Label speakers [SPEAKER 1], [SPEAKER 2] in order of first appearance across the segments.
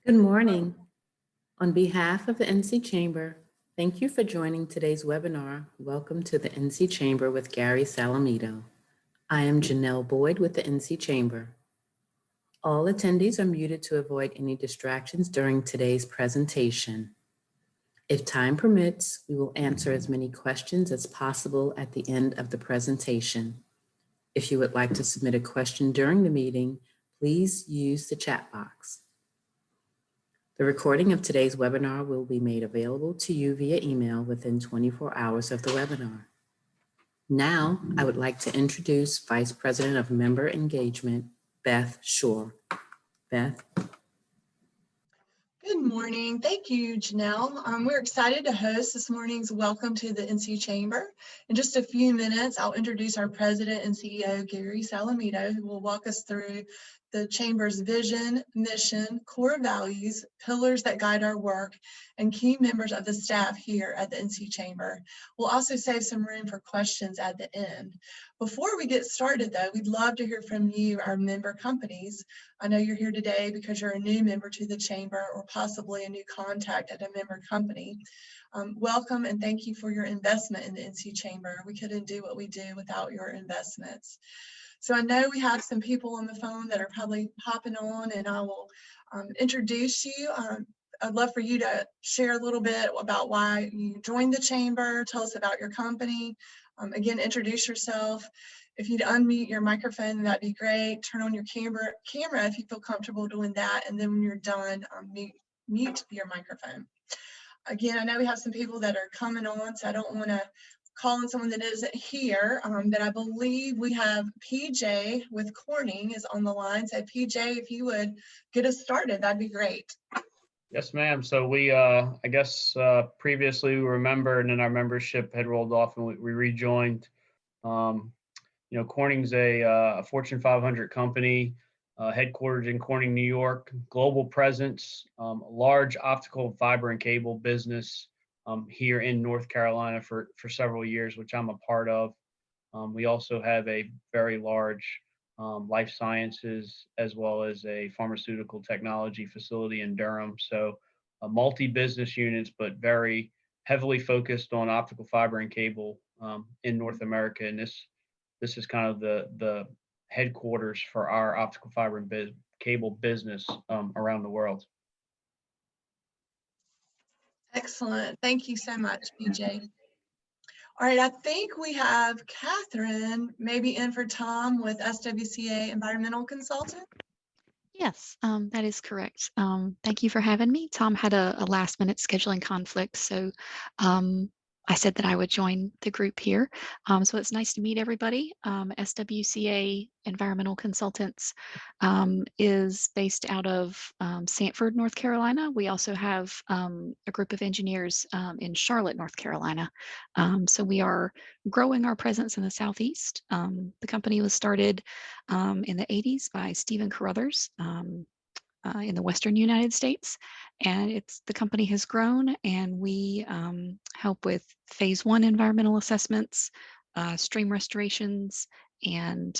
[SPEAKER 1] Good morning. On behalf of the NC Chamber, thank you for joining today's webinar, Welcome to the NC Chamber with Gary Salamito. I am Janelle Boyd with the NC Chamber. All attendees are muted to avoid any distractions during today's presentation. If time permits, we will answer as many questions as possible at the end of the presentation. If you would like to submit a question during the meeting, please use the chat box. The recording of today's webinar will be made available to you via email within 24 hours of the webinar. Now, I would like to introduce Vice President of Member Engagement, Beth Shore. Beth.
[SPEAKER 2] Good morning. Thank you, Janelle. We're excited to host this morning's Welcome to the NC Chamber. In just a few minutes, I'll introduce our President and CEO, Gary Salamito, who will walk us through the Chamber's vision, mission, core values, pillars that guide our work, and key members of the staff here at the NC Chamber. We'll also save some room for questions at the end. Before we get started, though, we'd love to hear from you, our member companies. I know you're here today because you're a new member to the Chamber or possibly a new contact at a member company. Welcome and thank you for your investment in the NC Chamber. We couldn't do what we do without your investments. So I know we have some people on the phone that are probably hopping on, and I will introduce you. I'd love for you to share a little bit about why you joined the Chamber. Tell us about your company. Again, introduce yourself. If you'd unmute your microphone, that'd be great. Turn on your camera if you feel comfortable doing that. And then when you're done, mute your microphone. Again, I know we have some people that are coming on, so I don't want to call on someone that isn't here, but I believe we have PJ with Corning is on the line. So PJ, if you would get us started, that'd be great.
[SPEAKER 3] Yes, ma'am. So we, previously we were a member, and then our membership had rolled off and we rejoined. Corning's a Fortune 500 company, headquartered in Corning, New York, global presence, large optical fiber and cable business here in North Carolina for several years, which I'm a part of. We also have a very large life sciences as well as a pharmaceutical technology facility in Durham. So multi-business units, but very heavily focused on optical fiber and cable in North America. And this is kind of the headquarters for our optical fiber and cable business around the world.
[SPEAKER 2] Excellent. Thank you so much, PJ. All right, I think we have Catherine, maybe in for Tom with SWCA Environmental Consultant.
[SPEAKER 4] Yes, that is correct. Thank you for having me. Tom had a last minute scheduling conflict, so I said that I would join the group here. So it's nice to meet everybody. SWCA Environmental Consultants is based out of Sanford, North Carolina. We also have a group of engineers in Charlotte, North Carolina. So we are growing our presence in the Southeast. The company was started in the 80s by Stephen Carruthers in the Western United States. And the company has grown, and we help with phase 1 environmental assessments, stream restorations, and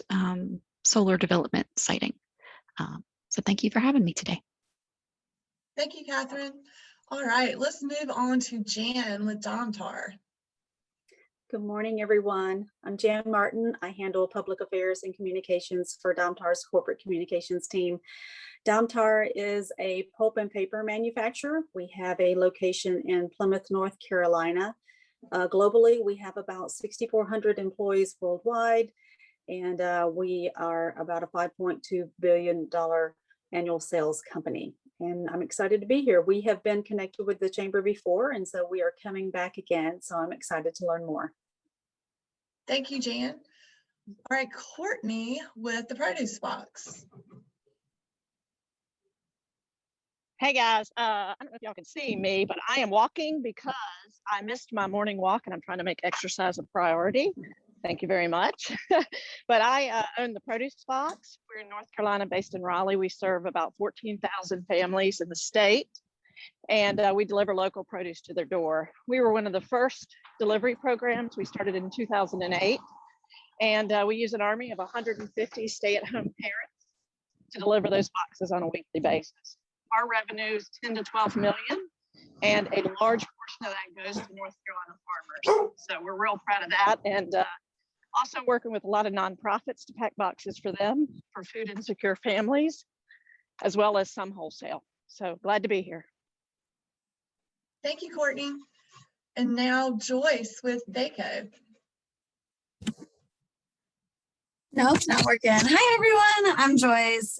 [SPEAKER 4] solar development siting. So thank you for having me today.
[SPEAKER 2] Thank you, Catherine. All right, let's move on to Jan with Domtar.
[SPEAKER 5] Good morning, everyone. I'm Jan Martin. I handle public affairs and communications for Domtar's corporate communications team. Domtar is a pulp and paper manufacturer. We have a location in Plymouth, North Carolina. Globally, we have about 6,400 employees worldwide, and we are about a $5.2 billion annual sales company. And I'm excited to be here. We have been connected with the Chamber before, and so we are coming back again. So I'm excited to learn more.
[SPEAKER 2] Thank you, Jan. All right, Courtney with the Produce Box.
[SPEAKER 6] Hey guys, I don't know if y'all can see me, but I am walking because I missed my morning walk and I'm trying to make exercise a priority. Thank you very much. But I own the Produce Box. We're in North Carolina, based in Raleigh. We serve about 14,000 families in the state, and we deliver local produce to their door. We were one of the first delivery programs. We started in 2008, and we use an army of 150 stay-at-home parents to deliver those boxes on a weekly basis. our revenue is 10 to 12 million, and a large portion of that goes to North Carolina farmers. So we're real proud of that. And also working with a lot of nonprofits to pack boxes for them, for food insecure families, as well as some wholesale. So glad to be here.
[SPEAKER 2] Thank you, Courtney. And now Joyce with DACO.
[SPEAKER 7] No, it's not working. Hi, everyone. I'm Joyce,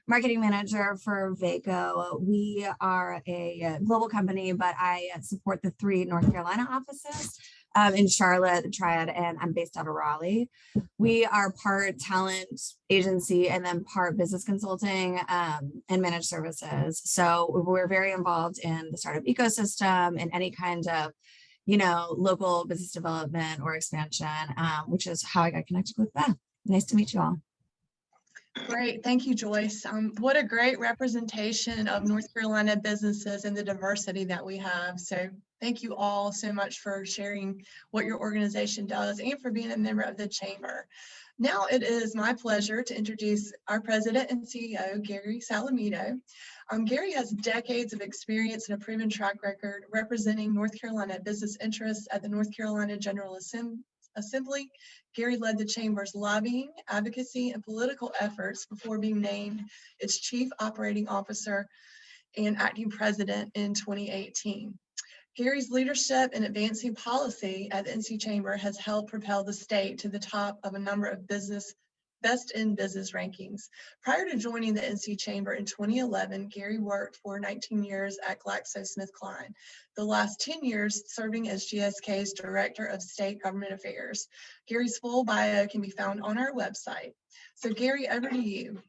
[SPEAKER 7] marketing manager for VACO. We are a global company, but I support the 3 North Carolina offices in Charlotte, the Triad, and I'm based out of Raleigh. We are part talent agency and then part business consulting and managed services. So we're very involved in the startup ecosystem and any kind of local business development or expansion, which is how I got connected with Beth. Nice to meet you all.
[SPEAKER 2] Great. Thank you, Joyce. What a great representation of North Carolina businesses and the diversity that we have. So thank you all so much for sharing what your organization does and for being a member of the chamber. Now it is my pleasure to introduce our president and CEO, Gary Salamito. Gary has decades of experience and a proven track record representing North Carolina business interests at the North Carolina General Assembly. Gary led the chamber's lobbying, advocacy, and political efforts before being named its chief operating officer and acting president in 2018. Gary's leadership in advancing policy at the NC Chamber has helped propel the state to the top of a number of best in business rankings. Prior to joining the NC Chamber in 2011, Gary worked for 19 years at GlaxoSmithKline, the last 10 years serving as GSK's Director of State Government Affairs. Gary's full bio can be found on our website. So Gary, over to you.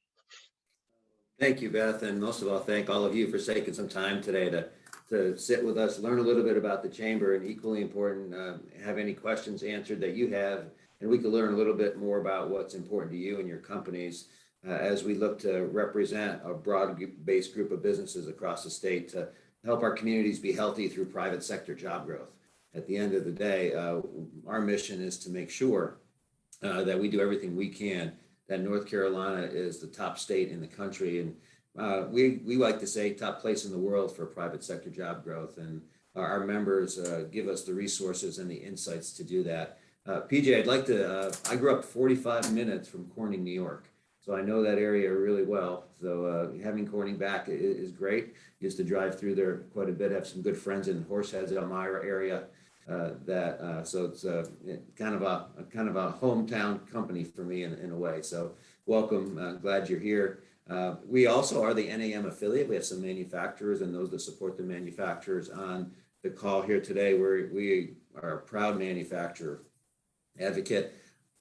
[SPEAKER 8] Thank you, Beth, and most of all, thank all of you for taking some time today to sit with us, learn a little bit about the chamber, and equally important, have any questions answered that you have, and we can learn a little bit more about what's important to you and your companies as we look to represent a broad-based group of businesses across the state to help our communities be healthy through private sector job growth. At the end of the day, our mission is to make sure that we do everything we can, that North Carolina is the top state in the country, and we like to say top place in the world for private sector job growth, and our members give us the resources and the insights to do that. PJ, I'd like to, I grew up 45 minutes from Corning, New York, so I know that area really well. So having Corning back is great. Used to drive through there quite a bit, have some good friends in Horseheads, Elmira area. So it's kind of a hometown company for me in a way. So welcome, glad you're here. We also are the NAM affiliate. We have some manufacturers and those that support the manufacturers on the call here today. We are a proud manufacturer advocate.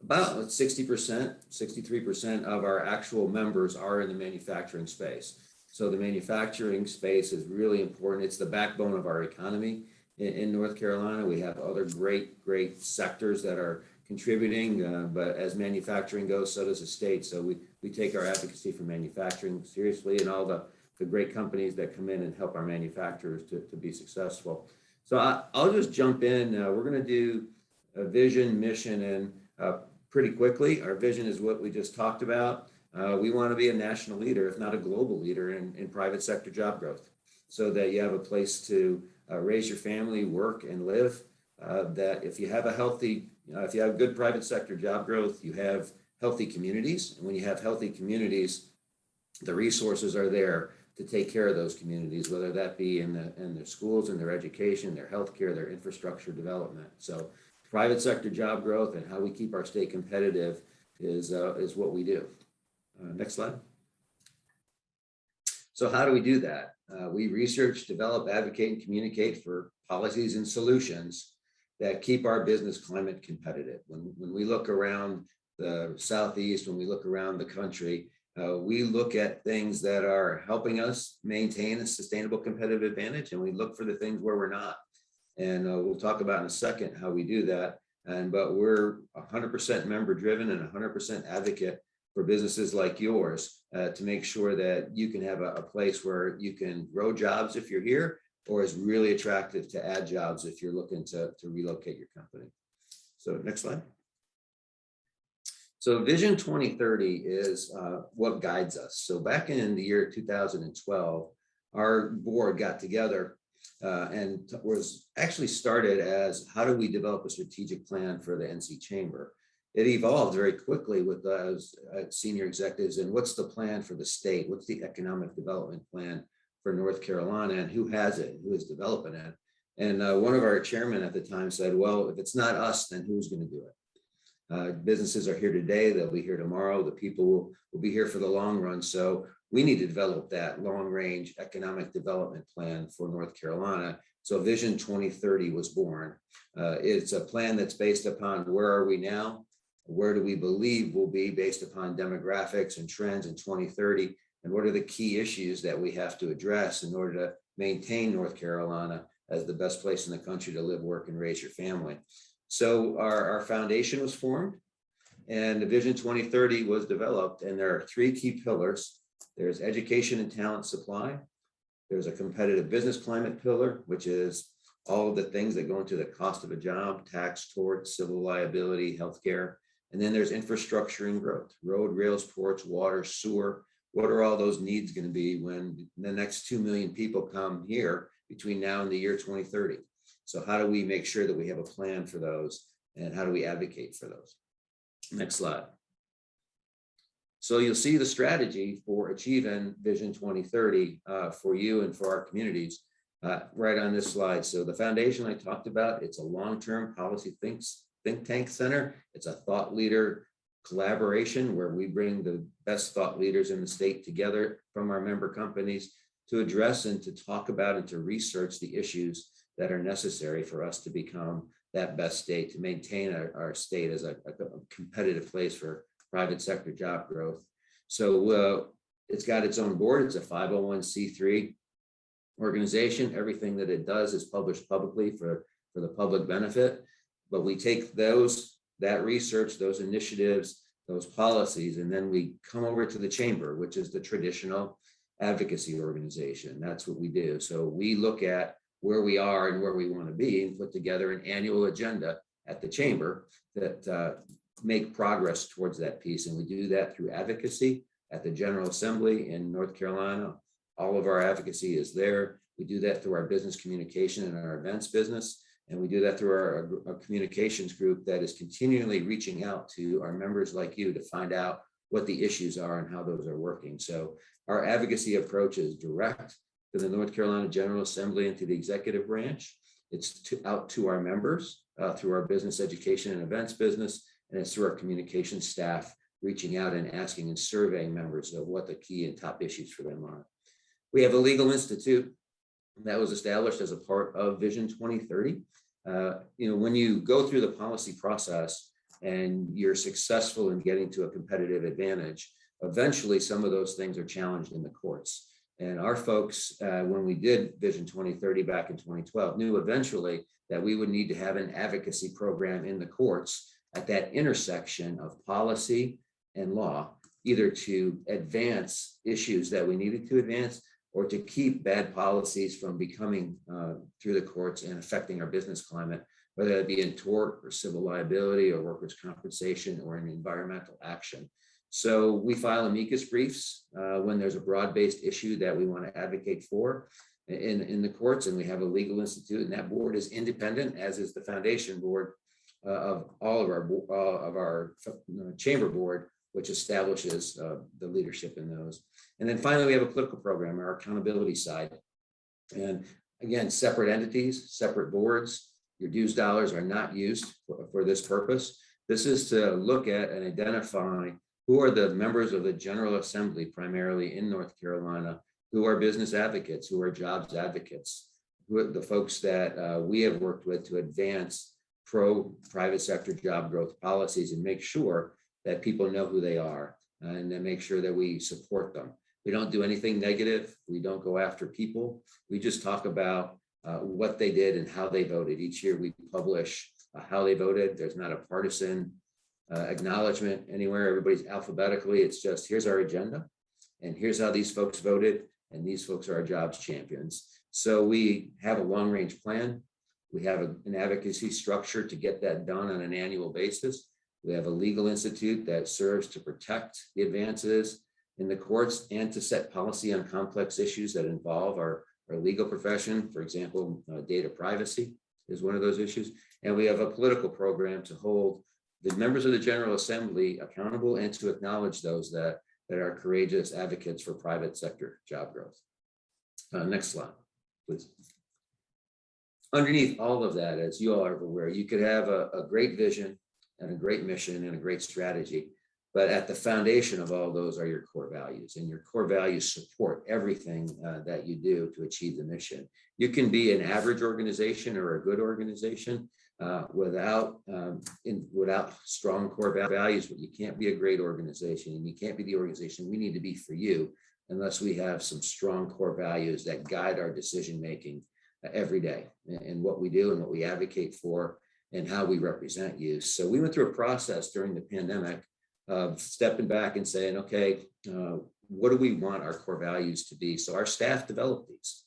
[SPEAKER 8] About 60%, 63% of our actual members are in the manufacturing space. So the manufacturing space is really important. It's the backbone of our economy in North Carolina. We have other great sectors that are contributing, but as manufacturing goes, so does the state. So we take our advocacy for manufacturing seriously, and all the great companies that come in and help our manufacturers to be successful. So I'll just jump in. We're going to do a vision, mission, and pretty quickly. Our vision is what we just talked about. We want to be a national leader, if not a global leader, in private sector job growth, so that you have a place to raise your family, work, and live. That if you have a healthy, if you have good private sector job growth, you have healthy communities. And when you have healthy communities, the resources are there to take care of those communities, whether that be in their schools, in their education, their healthcare, their infrastructure development. So private sector job growth and how we keep our state competitive is what we do. Next slide. So how do we do that? We research, develop, advocate, and communicate for policies and solutions that keep our business climate competitive. When we look around the Southeast, when we look around the country, we look at things that are helping us maintain a sustainable competitive advantage, and we look for the things where we're not. And we'll talk about in a second how we do that. But we're 100% member driven and 100% advocate for businesses like yours to make sure that you can have a place where you can grow jobs if you're here, or is really attractive to add jobs if you're looking to relocate your company. So next slide. So Vision 2030 is what guides us. So back in the year 2012, our board got together and was actually started as how do we develop a strategic plan for the NC Chamber. It evolved very quickly with those senior executives and what's the plan for the state? What's the economic development plan for North Carolina and who has it? Who is developing it? And one of our chairmen at the time said, well, if it's not us, then who's going to do it? Businesses are here today, they'll be here tomorrow, the people will be here for the long run. So we need to develop that long range economic development plan for North Carolina. So Vision 2030 was born. It's a plan that's based upon where are we now? Where do we believe we'll be based upon demographics and trends in 2030? And what are the key issues that we have to address in order to maintain North Carolina as the best place in the country to live, work, and raise your family? So our foundation was formed and the Vision 2030 was developed. And there are three key pillars. There's education and talent supply. There's a competitive business climate pillar, which is all of the things that go into the cost of a job, tax, tort, civil liability, healthcare. And then there's infrastructure and growth, road, rails, ports, water, sewer. What are all those needs going to be when the next 2 million people come here between now and the year 2030? So how do we make sure that we have a plan for those and how do we advocate for those? Next slide. So you'll see the strategy for achieving Vision 2030 for you and for our communities right on this slide. So the foundation I talked about, it's a long-term policy think tank center. It's a thought leader collaboration where we bring the best thought leaders in the state together from our member companies to address and to talk about and to research the issues that are necessary for us to become that best state, to maintain our state as a competitive place for private sector job growth. So it's got its own board. It's a 501c3 organization. Everything that it does is published publicly for the public benefit. But we take that research, those initiatives, those policies, and then we come over to the chamber, which is the traditional advocacy organization. That's what we do. So we look at where we are and where we want to be and put together an annual agenda at the chamber that make progress towards that piece. And we do that through advocacy at the General Assembly in North Carolina. All of our advocacy is there. We do that through our business communication and our events business. And we do that through our communications group that is continually reaching out to our members like you to find out what the issues are and how those are working. So our advocacy approach is direct to the North Carolina General Assembly and to the executive branch. It's out to our members through our business education and events business, and it's through our communication staff reaching out and asking and surveying members of what the key and top issues for them are. We have a legal institute that was established as a part of Vision 2030. When you go through the policy process and you're successful in getting to a competitive advantage, eventually some of those things are challenged in the courts. And our folks, when we did Vision 2030 back in 2012, knew eventually that we would need to have an advocacy program in the courts at that intersection of policy and law, either to advance issues that we needed to advance or to keep bad policies from becoming through the courts and affecting our business climate, whether that be in tort or civil liability or workers' compensation or in environmental action. So we file amicus briefs when there's a broad-based issue that we want to advocate for in the courts, and we have a legal institute, and that board is independent, as is the foundation board of all of our chamber board, which establishes the leadership in those. And then finally, we have a political program, our accountability side. And again, separate entities, separate boards. Your dues dollars are not used for this purpose. This is to look at and identify who are the members of the General Assembly, primarily in North Carolina, who are business advocates, who are jobs advocates, who are the folks that we have worked with to advance pro-private sector job growth policies and make sure that people know who they are and then make sure that we support them. We don't do anything negative. We don't go after people. We just talk about what they did and how they voted. Each year we publish how they voted. There's not a partisan acknowledgement anywhere. Everybody's alphabetically. It's just, here's our agenda and here's how these folks voted. And these folks are our jobs champions. So we have a long range plan. We have an advocacy structure to get that done on an annual basis. We have a legal institute that serves to protect the advances in the courts and to set policy on complex issues that involve our legal profession. For example, data privacy is one of those issues. And we have a political program to hold the members of the General Assembly accountable and to acknowledge those that are courageous advocates for private sector job growth. Next slide, please. Underneath all of that, as you all are aware, you could have a great vision and a great mission and a great strategy, but at the foundation of all those are your core values, and your core values support everything that you do to achieve the mission. You can be an average organization or a good organization without strong core values, but you can't be a great organization, and you can't be the organization we need to be for you unless we have some strong core values that guide our decision making every day, and what we do and what we advocate for and how we represent you. So we went through a process during the pandemic of stepping back and saying, okay, what do we want our core values to be? So our staff developed these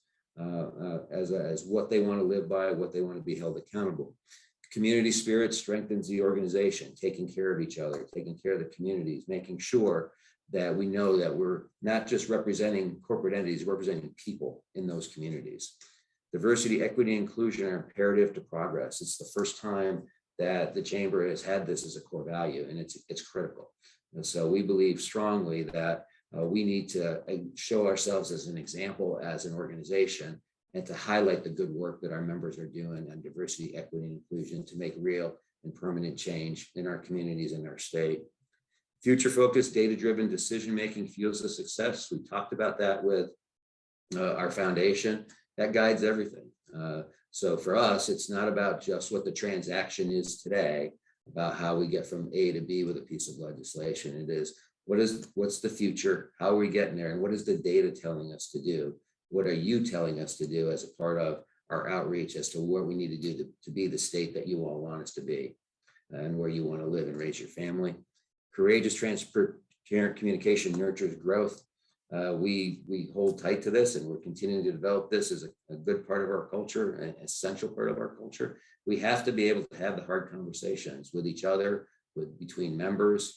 [SPEAKER 8] as what they want to live by, what they want to be held accountable. Community spirit strengthens the organization, taking care of each other, taking care of the communities, making sure that we know that we're not just representing corporate entities, we're representing people in those communities. Diversity, equity, and inclusion are imperative to progress. It's the first time that the Chamber has had this as a core value, and it's critical. And so we believe strongly that we need to show ourselves as an example as an organization, and to highlight the good work that our members are doing on diversity, equity, and inclusion to make real and permanent change in our communities and our state. Future-focused, data-driven decision-making fuels the success. We talked about that with our foundation. That guides everything. So for us, it's not about just what the transaction is today, about how we get from A to B with a piece of legislation. It is, what's the future? How are we getting there? And what is the data telling us to do? What are you telling us to do as a part of our outreach as to what we need to do to be the state that you all want us to be, and where you want to live and raise your family? Courageous, transparent communication nurtures growth. We hold tight to this, and we're continuing to develop this as a good part of our culture, an essential part of our culture. We have to be able to have the hard conversations with each other, between members,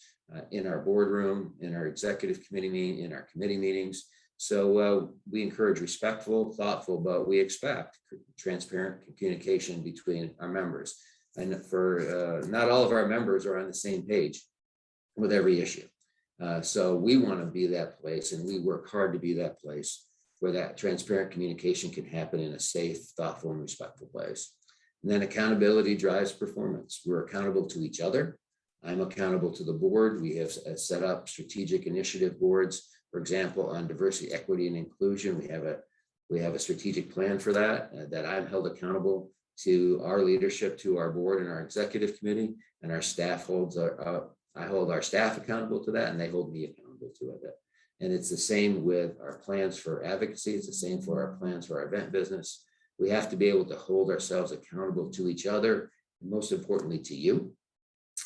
[SPEAKER 8] in our boardroom, in our executive committee meeting, in our committee meetings. So we encourage respectful, thoughtful, but we expect transparent communication between our members. And for not all of our members are on the same page with every issue. So we want to be that place, and we work hard to be that place where that transparent communication can happen in a safe, thoughtful, and respectful place. And then accountability drives performance. We're accountable to each other. I'm accountable to the board. We have set up strategic initiative boards, for example, on diversity, equity, and inclusion. We have a strategic plan for that I'm held accountable to our leadership, to our board and our executive committee, and our staff I hold our staff accountable to that, and they hold me accountable to it. And it's the same with our plans for advocacy. It's the same for our plans for our event business. We have to be able to hold ourselves accountable to each other, and most importantly to you,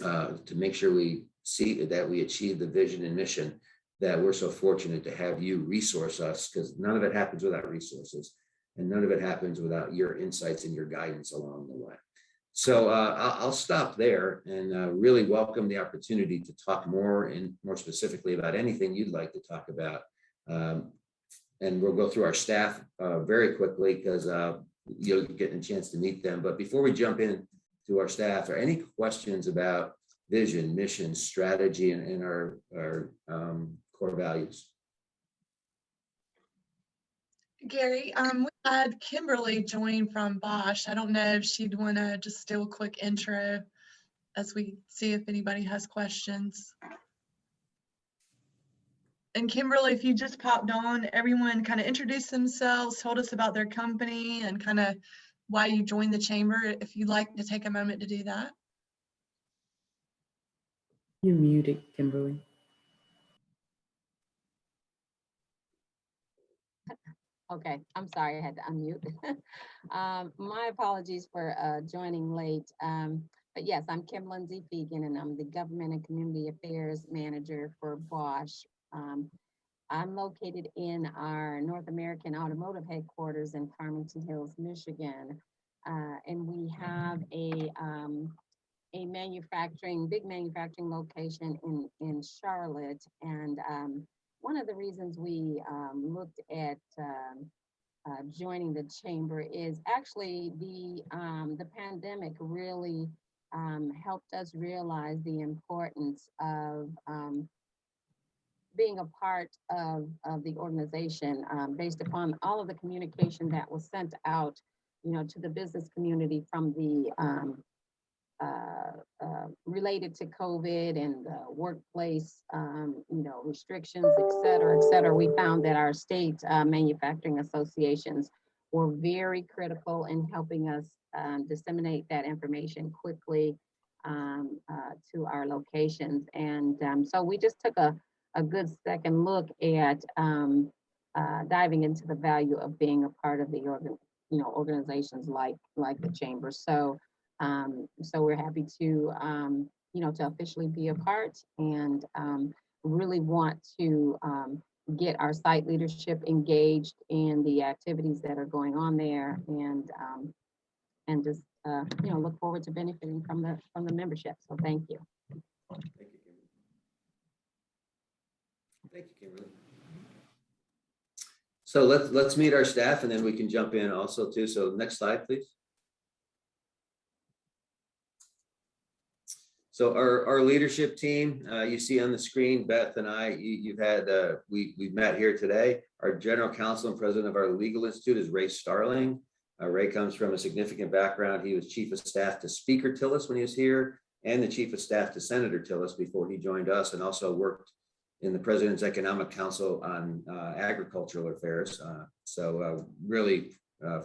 [SPEAKER 8] to make sure we see that we achieve the vision and mission that we're so fortunate to have you resource us, because none of it happens without resources, and none of it happens without your insights and your guidance along the way. So I'll stop there and really welcome the opportunity to talk more and more specifically about anything you'd like to talk about. And we'll go through our staff very quickly, because you'll get a chance to meet them. But before we jump in to our staff, are any questions about vision, mission, strategy, and our core values?
[SPEAKER 2] Gary, we had Kimberly join from Bosch. I don't know if she'd want to just do a quick intro as we see if anybody has questions. And Kimberly, if you just popped on, everyone kind of introduced themselves, told us about their company and kind of why you joined the chamber. If you'd like to take a moment to do that.
[SPEAKER 1] You're muted, Kimberly.
[SPEAKER 9] Okay, I'm sorry, I had to unmute. My apologies for joining late. But yes, I'm Kim Lindsay Fegan, and I'm the Government and Community Affairs Manager for Bosch. I'm located in our North American Automotive Headquarters in Farmington Hills, Michigan. And we have a a big manufacturing location in Charlotte. And one of the reasons we looked at joining the chamber is actually the pandemic really helped us realize the importance of being a part of the organization based upon all of the communication that was sent out, to the business community from the related to COVID and the workplace, restrictions, et cetera. We found that our state manufacturing associations were very critical in helping us disseminate that information quickly to our locations. And so we just took a good second look at diving into the value of being a part of the organizations like the chamber. So we're happy to to officially be a part, and really want to get our site leadership engaged in the activities that are going on there, and just look forward to benefiting from the membership. So thank you.
[SPEAKER 8] Thank you, Kimberly. So let's meet our staff, and then we can jump in also too. So next slide, please. So our leadership team, you see on the screen, Beth and I, you've had, we've met here today. Our general counsel and president of our legal institute is Ray Starling. Ray comes from a significant background. He was chief of staff to Speaker Tillis when he was here, and the chief of staff to Senator Tillis before he joined us, and also worked in the President's Economic Council on agricultural affairs. So really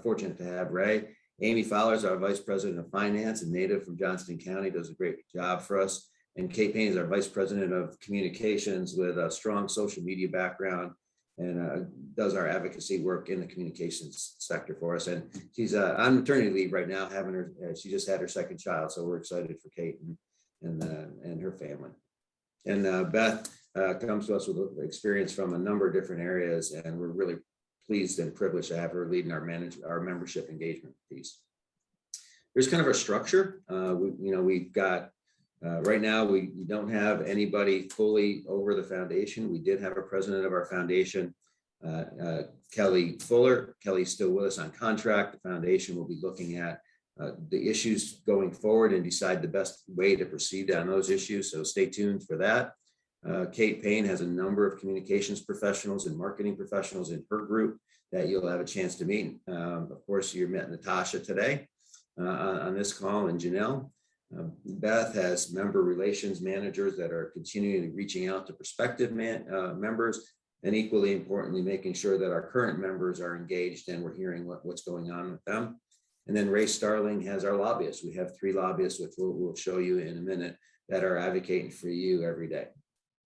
[SPEAKER 8] fortunate to have Ray. Amy Fowler's our Vice President of Finance and native from Johnston County, does a great job for us. And Kate Payne is our Vice President of Communications with a strong social media background, and does our advocacy work in the communications sector for us. And she's on maternity leave right now, she just had her second child. So we're excited for Kate and her family. And Beth comes to us with experience from a number of different areas, and we're really pleased and privileged to have her leading our membership engagement piece. Here's kind of our structure. We've got right now we don't have anybody fully over the foundation. We did have a president of our foundation, Kelly Fuller. Kelly's still with us on contract. The foundation will be looking at the issues going forward and decide the best way to proceed on those issues. So stay tuned for that. Kate Payne has a number of communications professionals and marketing professionals in her group that you'll have a chance to meet. Of course, you met Natasha today on this call, and Janelle. Beth has member relations managers that are continually reaching out to prospective members, and equally importantly, making sure that our current members are engaged and we're hearing what's going on with them. And then Ray Starling has our lobbyists. We have 3 lobbyists, which we'll show you in a minute, that are advocating for you every day.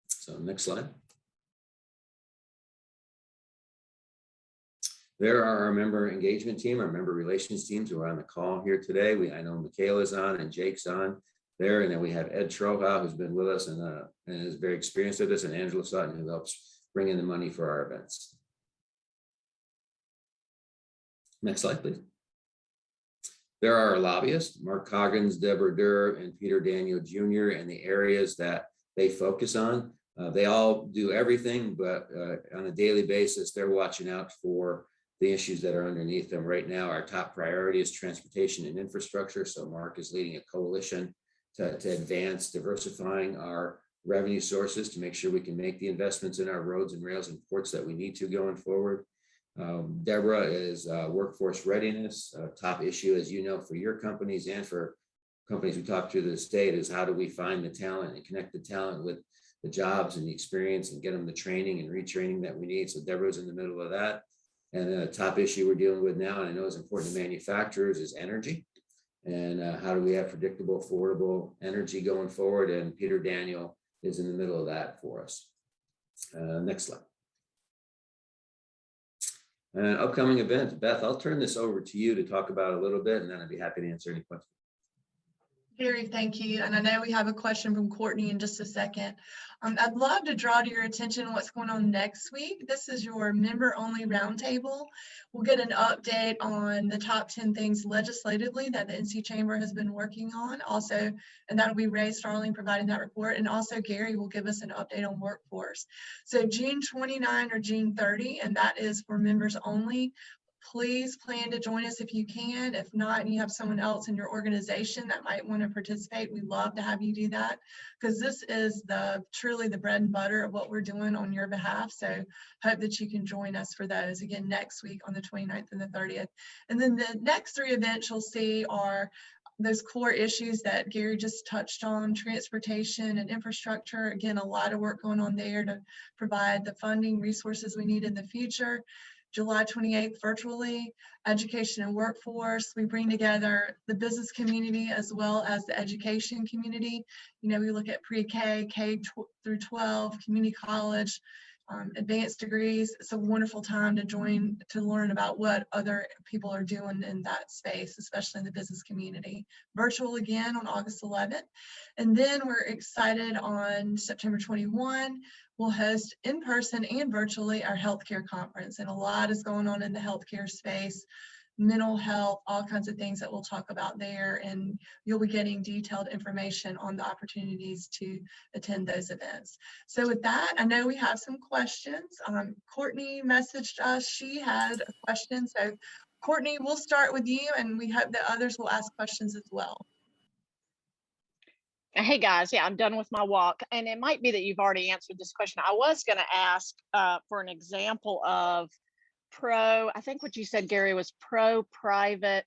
[SPEAKER 8] So next slide. There are our member engagement team, our member relations teams who are on the call here today. I know Michaela's on and Jake's on there. And then we have Ed Troha, who's been with us and is very experienced at this, and Angela Sutton, who helps bring in the money for our events. Next slide, please. There are our lobbyists, Mark Coggins, Deborah Durr, and Peter Daniel Jr., and the areas that they focus on. They all do everything, but on a daily basis, they're watching out for the issues that are underneath them. Right now, our top priority is transportation and infrastructure. So Mark is leading a coalition to advance diversifying our revenue sources to make sure we can make the investments in our roads and rails and ports that we need to going forward. Deborah is workforce readiness, top issue, as you know, for your companies and for companies we talk to the state, is how do we find the talent and connect the talent with the jobs and the experience and get them the training and retraining that we need. So Deborah's in the middle of that. And a top issue we're dealing with now, and I know is important to manufacturers, is energy. And how do we have predictable, affordable energy going forward? And Peter Daniel is in the middle of that for us. Next slide. Upcoming events. Beth, I'll turn this over to you to talk about a little bit, and then I'd be happy to answer any questions.
[SPEAKER 2] Gary, thank you. And I know we have a question from Courtney in just a second. I'd love to draw to your attention what's going on next week. This is your member-only roundtable. We'll get an update on the top 10 things legislatively that the NC Chamber has been working on. Also, and that'll be Ray Starling providing that report. And also Gary will give us an update on workforce. So June 29 or June 30, and that is for members only. Please plan to join us if you can. If not, and you have someone else in your organization that might want to participate, we'd love to have you do that, because this is truly the bread and butter of what we're doing on your behalf. So hope that you can join us for those again next week on the 29th and the 30th. And then the next 3 events you'll see are those core issues that Gary just touched on: transportation and infrastructure. Again, a lot of work going on there to provide the funding resources we need in the future. July 28th, virtually, education and workforce. We bring together the business community as well as the education community. You know, we look at pre-K, through 12, community college, advanced degrees. It's a wonderful time to join, to learn about what other people are doing in that space, especially in the business community. Virtual again on August 11th. And then we're excited on September 21. We'll host in person and virtually our healthcare conference. And a lot is going on in the healthcare space, mental health, all kinds of things that we'll talk about there. And you'll be getting detailed information on the opportunities to attend those events. So with that, I know we have some questions. Courtney messaged us. She had a question. So Courtney, we'll start with you, and we hope that others will ask questions as well.
[SPEAKER 6] Hey guys, yeah, I'm done with my walk, and it might be that you've already answered this question. I was going to ask for an example of I think what you said, Gary, was private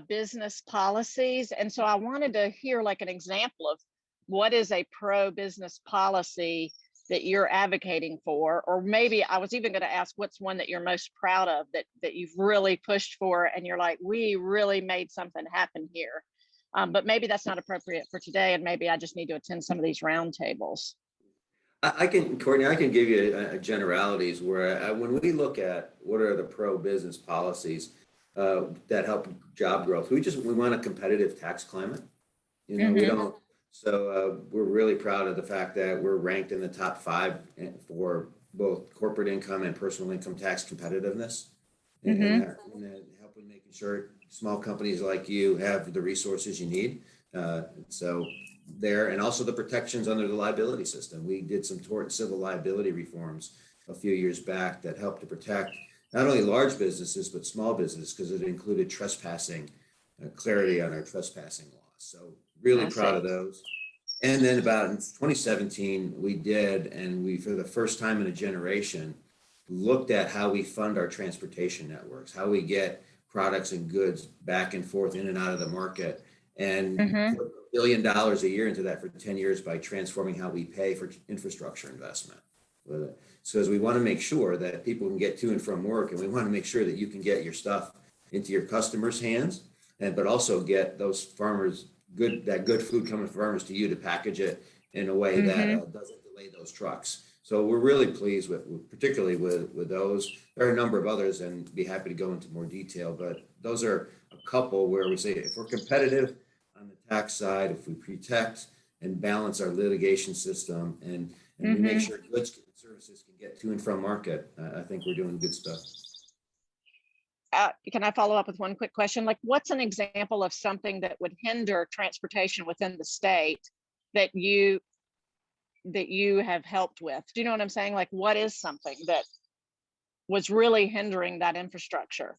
[SPEAKER 6] business policies. And so I wanted to hear like an example of what is a pro-business policy that you're advocating for, or maybe I was even going to ask what's one that you're most proud of that you've really pushed for and you're like, we really made something happen here. But maybe that's not appropriate for today, and maybe I just need to attend some of these roundtables.
[SPEAKER 8] Courtney, I can give you generalities where when we look at what are the pro-business policies that help job growth, we want a competitive tax climate. You know, we don't. So we're really proud of the fact that we're ranked in the top 5 for both corporate income and personal income tax competitiveness, and helping making sure small companies like you have the resources you need. So there, and also the protections under the liability system. We did some tort and civil liability reforms a few years back that helped to protect not only large businesses, but small business, because it included trespassing, clarity on our trespassing laws. So really proud of those. And then about in 2017, we for the first time in a generation, looked at how we fund our transportation networks, how we get products and goods back and forth in and out of the market, and put $1 billion a year into that for 10 years by transforming how we pay for infrastructure investment. So as we want to make sure that people can get to and from work, and we want to make sure that you can get your stuff into your customers' hands, but also get those farmers good food coming from farmers to you to package it in a way that doesn't delay those trucks. So we're really pleased particularly with those. There are a number of others, and be happy to go into more detail, but those are a couple where we say if we're competitive on the tax side, if we protect and balance our litigation system, and we make sure goods and services can get to and from market, I think we're doing good stuff.
[SPEAKER 6] Can I follow up with one quick question? Like, what's an example of something that would hinder transportation within the state that you have helped with? Do you know what I'm saying? Like, what is something that was really hindering that infrastructure?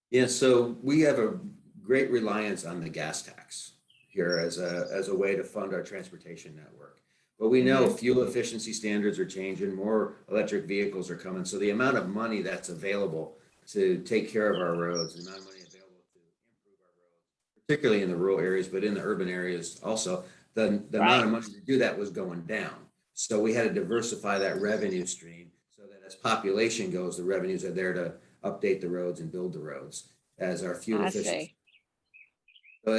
[SPEAKER 8] Yeah, so we have a great reliance on the gas tax here as a way to fund our transportation network. But we know fuel efficiency standards are changing, more electric vehicles are coming. So the amount of money that's available to take care of our roads, the amount of money available to improve our roads, particularly in the rural areas, but in the urban areas also, the amount of money to do that was going down. So we had to diversify that revenue stream so that as population goes, the revenues are there to update the roads and build the roads as our fuel efficiency. So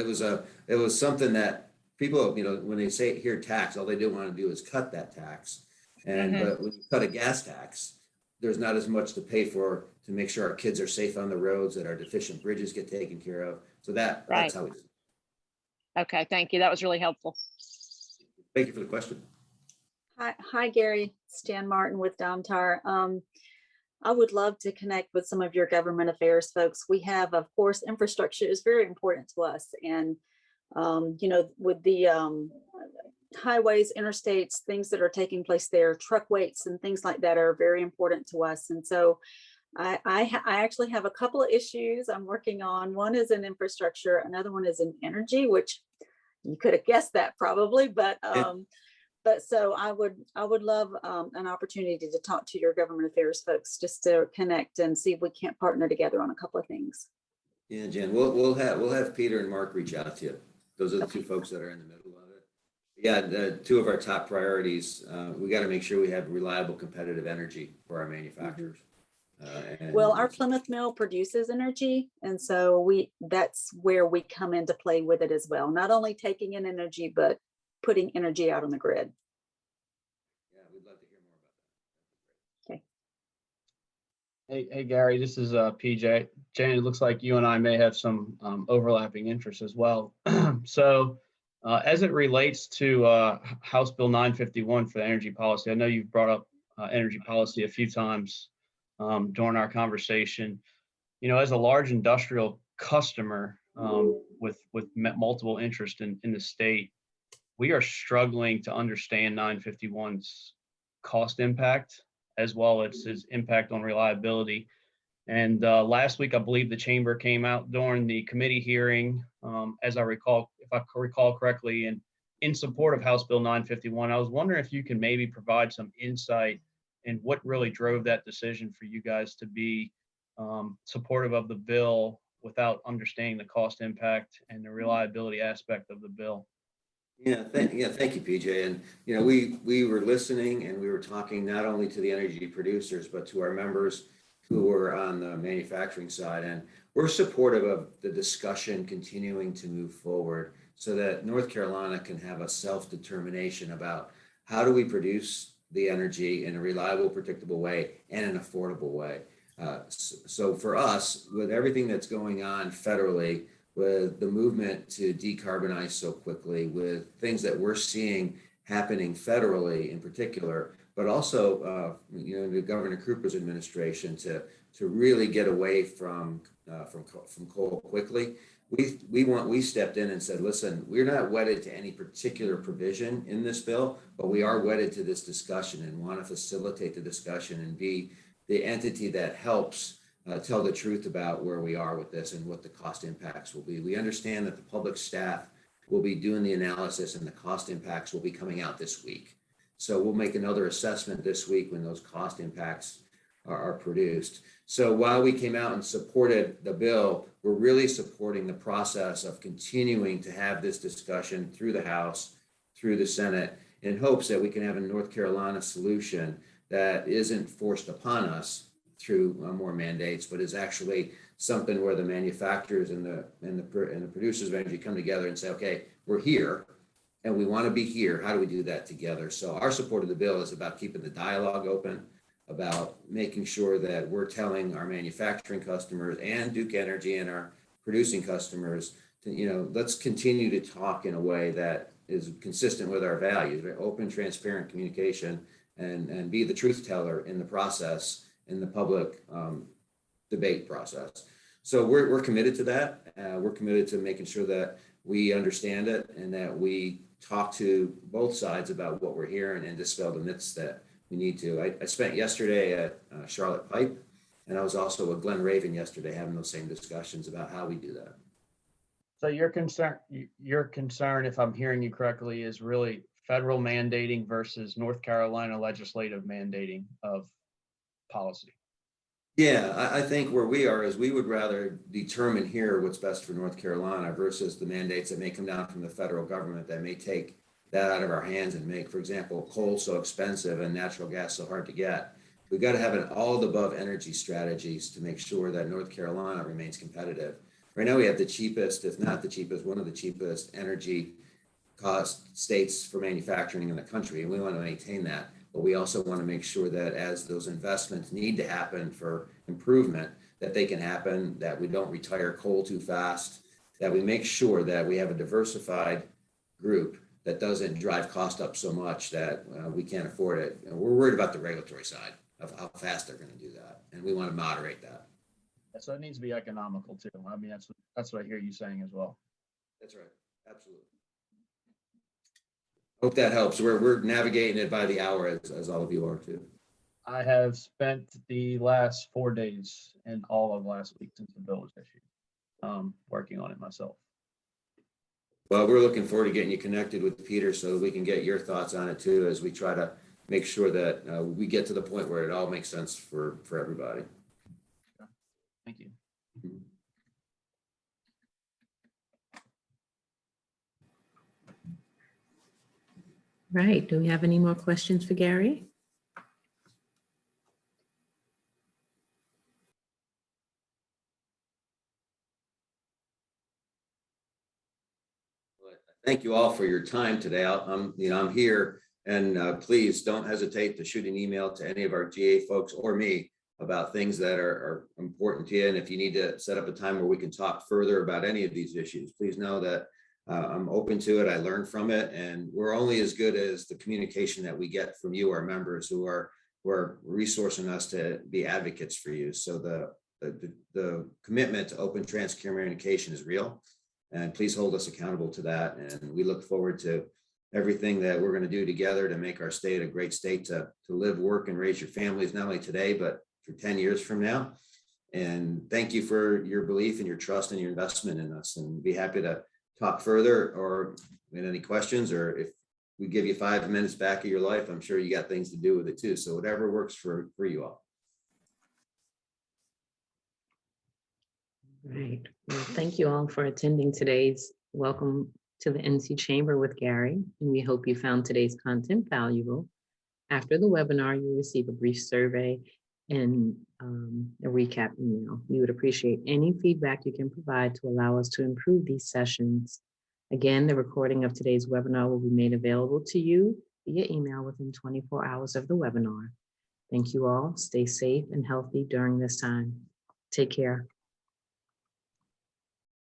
[SPEAKER 8] it was something that people, when they hear tax, all they do want to do is cut that tax. And but when you cut a gas tax, there's not as much to pay for to make sure our kids are safe on the roads, that our deficient bridges get taken care of. So that's how we do it.
[SPEAKER 6] Okay, thank you. That was really helpful.
[SPEAKER 8] Thank you for the question.
[SPEAKER 5] Hi, Gary. Stan Martin with Domtar. I would love to connect with some of your government affairs folks. We have, of course, infrastructure is very important to us. And, with the highways, interstates, things that are taking place there, truck weights and things like that are very important to us. And so I actually have a couple of issues I'm working on. One is in infrastructure, another one is in energy, which you could have guessed that probably, but so I would love an opportunity to talk to your government affairs folks just to connect and see if we can't partner together on a couple of things.
[SPEAKER 8] Yeah, Jen, we'll have Peter and Mark reach out to you. Those are the two folks that are in the middle of it. Yeah, the two of our top priorities. We got to make sure we have reliable, competitive energy for our manufacturers.
[SPEAKER 5] Well, our Plymouth mill produces energy, and so that's where we come into play with it as well. Not only taking in energy, but putting energy out on the grid.
[SPEAKER 8] Yeah, we'd love to hear more about that.
[SPEAKER 5] Okay.
[SPEAKER 3] Hey, Gary, this is PJ. Jane, it looks like you and I may have some overlapping interests as well. So as it relates to House Bill 951 for the energy policy, I know you've brought up energy policy a few times during our conversation. As a large industrial customer with multiple interests in the state, we are struggling to understand 951's cost impact as well as its impact on reliability. And last week, I believe the chamber came out during the committee hearing, as I recall, if I recall correctly, and in support of House Bill 951. I was wondering if you can maybe provide some insight in what really drove that decision for you guys to be supportive of the bill without understanding the cost impact and the reliability aspect of the bill.
[SPEAKER 8] Yeah, thank you, PJ. And we were listening and we were talking not only to the energy producers but to our members who were on the manufacturing side, and we're supportive of the discussion continuing to move forward so that North Carolina can have a self-determination about how do we produce the energy in a reliable, predictable way and an affordable way. So for us, with everything that's going on federally, with the movement to decarbonize so quickly, with things that we're seeing happening federally in particular, but also the Governor Cooper's administration to really get away from coal quickly. We stepped in and said, listen, we're not wedded to any particular provision in this bill, but we are wedded to this discussion and want to facilitate the discussion and be the entity that helps tell the truth about where we are with this and what the cost impacts will be. We understand that the public staff will be doing the analysis and the cost impacts will be coming out this week. So we'll make another assessment this week when those cost impacts are produced. So while we came out and supported the bill, we're really supporting the process of continuing to have this discussion through the House, through the Senate, in hopes that we can have a North Carolina solution that isn't forced upon us through more mandates, but is actually something where the manufacturers and the producers of energy come together and say, okay, we're here and we want to be here. How do we do that together? So our support of the bill is about keeping the dialogue open, about making sure that we're telling our manufacturing customers and Duke Energy and our producing customers to, let's continue to talk in a way that is consistent with our values, right? Open, transparent communication, and be the truth teller in the process, in the public debate process. So we're committed to that. We're committed to making sure that we understand it and that we talk to both sides about what we're hearing and dispel the myths that we need to. I spent yesterday at Charlotte Pipe, and I was also with Glenn Raven yesterday having those same discussions about how we do that.
[SPEAKER 3] So your concern, if I'm hearing you correctly, is really federal mandating versus North Carolina legislative mandating of policy.
[SPEAKER 8] Yeah, I think where we are is we would rather determine here what's best for North Carolina versus the mandates that may come down from the federal government that may take that out of our hands and make, for example, coal so expensive and natural gas so hard to get. We've got to have an all-of-the-above energy strategies to make sure that North Carolina remains competitive. Right now we have the cheapest, if not the cheapest, one of the cheapest energy cost states for manufacturing in the country, and we want to maintain that. But we also want to make sure that as those investments need to happen for improvement, that they can happen, that we don't retire coal too fast, that we make sure that we have a diversified group that doesn't drive cost up so much that we can't afford it. You know, we're worried about the regulatory side of how fast they're going to do that, and we want to moderate that.
[SPEAKER 3] So it needs to be economical too. I mean, that's what I hear you saying as well.
[SPEAKER 8] That's right. Absolutely. Hope that helps. We're navigating it by the hour as all of you are too.
[SPEAKER 3] I have spent the last 4 days and all of last week since the bill was issued, working on it myself.
[SPEAKER 8] Well, we're looking forward to getting you connected with Peter so that we can get your thoughts on it too, as we try to make sure that we get to the point where it all makes sense for everybody.
[SPEAKER 3] Thank you.
[SPEAKER 1] Right. Do we have any more questions for Gary?
[SPEAKER 8] Thank you all for your time today. I'm here, and please don't hesitate to shoot an email to any of our GA folks or me about things that are important to you. And if you need to set up a time where we can talk further about any of these issues, please know that I'm open to it. I learn from it, and we're only as good as the communication that we get from you, our members, who are resourcing us to be advocates for you. So the commitment to open, transparent communication is real. And please hold us accountable to that. And we look forward to everything that we're going to do together to make our state a great state to live, work, and raise your families, not only today, but for 10 years from now. And thank you for your belief and your trust and your investment in us. And be happy to talk further or in any questions, or if we give you 5 minutes back of your life, I'm sure you got things to do with it too. So whatever works for you all.
[SPEAKER 1] Right. Well, thank you all for attending today's Welcome to the NC Chamber with Gary. And we hope you found today's content valuable. After the webinar, you'll receive a brief survey and a recap email. We would appreciate any feedback you can provide to allow us to improve these sessions. Again, the recording of today's webinar will be made available to you via email within 24 hours of the webinar. Thank you all. Stay safe and healthy during this time. Take care.